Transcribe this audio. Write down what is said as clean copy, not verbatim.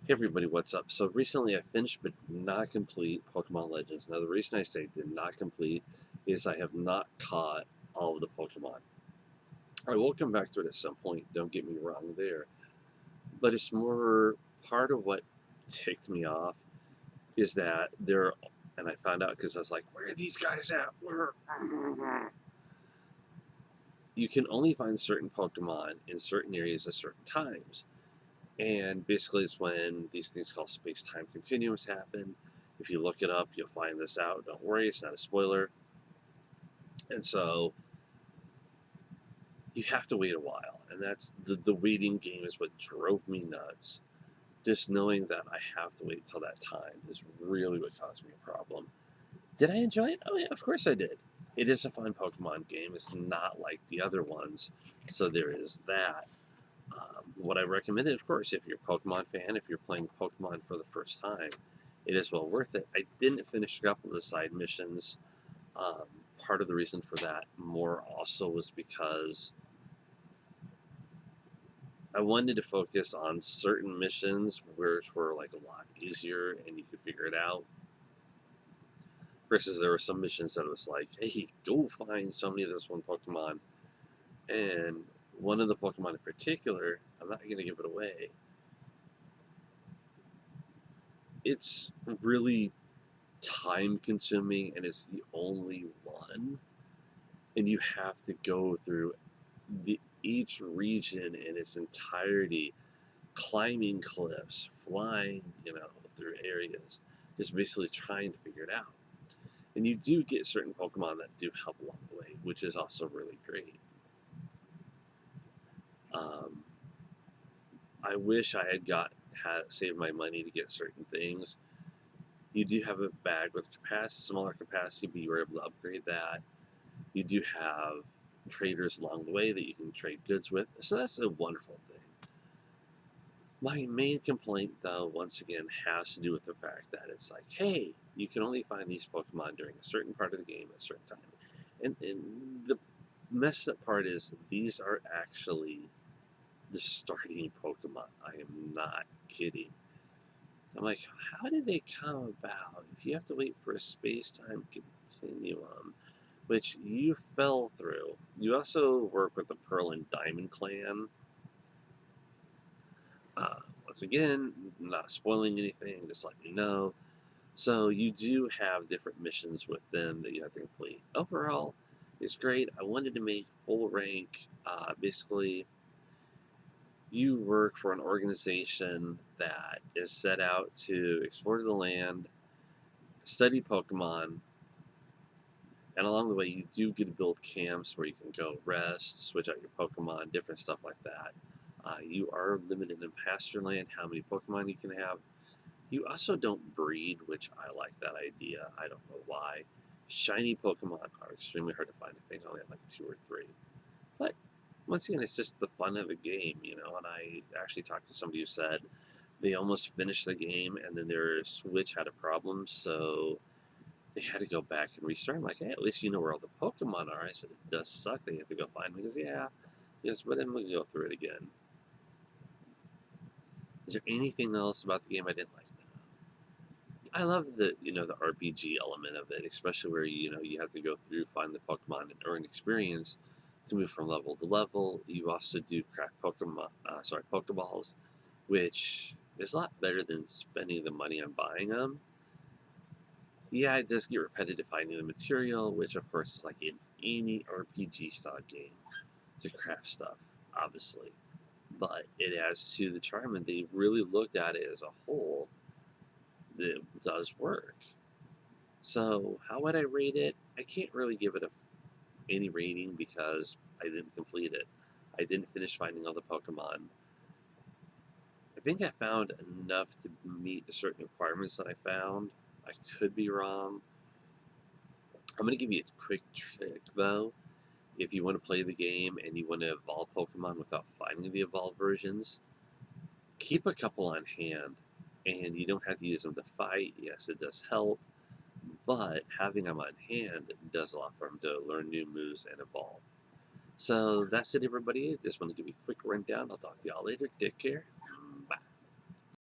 Hey everybody, what's up? So recently I finished but did not complete Pokemon Legends. Now the reason I say did not complete is I have not caught all of the Pokemon. I will come back to it at some point, don't get me wrong there. But it's more part of what ticked me off is that there, and I found out because I was like, where are these guys at? Where? You can only find certain Pokemon in certain areas at certain times. And basically, it's when these things called space-time continuums happen. If you look it up, you'll find this out. Don't worry, it's not a spoiler. And so you have to wait a while, and that's the waiting game is what drove me nuts. Just knowing that I have to wait till that time is really what caused me a problem. Did I enjoy it? Oh yeah, of course I did. It is a fun Pokemon game. It's not like the other ones, so there is that. What I recommend it, of course, if you're a Pokemon fan, if you're playing Pokemon for the first time, it is well worth it. I didn't finish a couple of the side missions. Um, Part of the reason for that more also was because I wanted to focus on certain missions which were like a lot easier and you could figure it out. Versus there were some missions that was like, hey, go find somebody that's one Pokemon. And one of the Pokemon in particular, I'm not going to give it away, it's really time consuming and it's the only one. And you have to go through each region in its entirety, climbing cliffs, flying, through areas, just basically trying to figure it out. And you do get certain Pokemon that do help along the way, which is also really great. Um, I wish I had saved my money to get certain things. You do have a bag with smaller capacity, but you were able to upgrade that. You do have traders along the way that you can trade goods with, so that's a wonderful thing. My main complaint, though, once again, has to do with the fact that it's like, hey, you can only find these Pokemon during a certain part of the game at a certain time. And the messed up part is these are actually the starting Pokemon. I am not kidding. I'm like, how did they come about? If you have to wait for a space-time continuum, which you fell through. You also work with the Pearl and Diamond clan. Once again, not spoiling anything, just letting you know. So you do have different missions with them that you have to complete. Overall, it's great. I wanted to make full rank. Basically, you work for an organization that is set out to explore the land, study Pokemon, and along the way, you do get to build camps where you can go rest, switch out your Pokemon, different stuff like that. You are limited in pasture land, how many Pokemon you can have. You also don't breed, which I like that idea. I don't know why. Shiny Pokemon are extremely hard to find. I think I only have like 2 or 3. But once again, it's just the fun of the game, And I actually talked to somebody who said they almost finished the game and then their Switch had a problem, so they had to go back and restart. I'm like, hey, at least you know where all the Pokemon are. I said, it does suck that you have to go find them. He goes, yeah, yes, but then we'll go through it again. Is there anything else about the game I didn't like? I love the RPG element of it, especially where you have to go through, find the Pokemon, and earn experience to move from level to level. You also do craft Pokeballs, which is a lot better than spending the money on buying them. Yeah, it does get repetitive finding the material, which of course is like in any RPG style game to craft stuff, obviously. But it adds to the charm, and they really looked at it as a whole that does work. So, how would I rate it? I can't really give it any rating because I didn't complete it. I didn't finish finding all the Pokemon. I think I found enough to meet certain requirements that I found. I could be wrong. I'm going to give you a quick trick, though. If you want to play the game and you want to evolve Pokemon without finding the evolved versions, keep a couple on hand. And you don't have to use them to fight. Yes, it does help. But having them on hand does a lot for them to learn new moves and evolve. So that's it, everybody. Just want to give you a quick rundown. I'll talk to y'all later. Take care.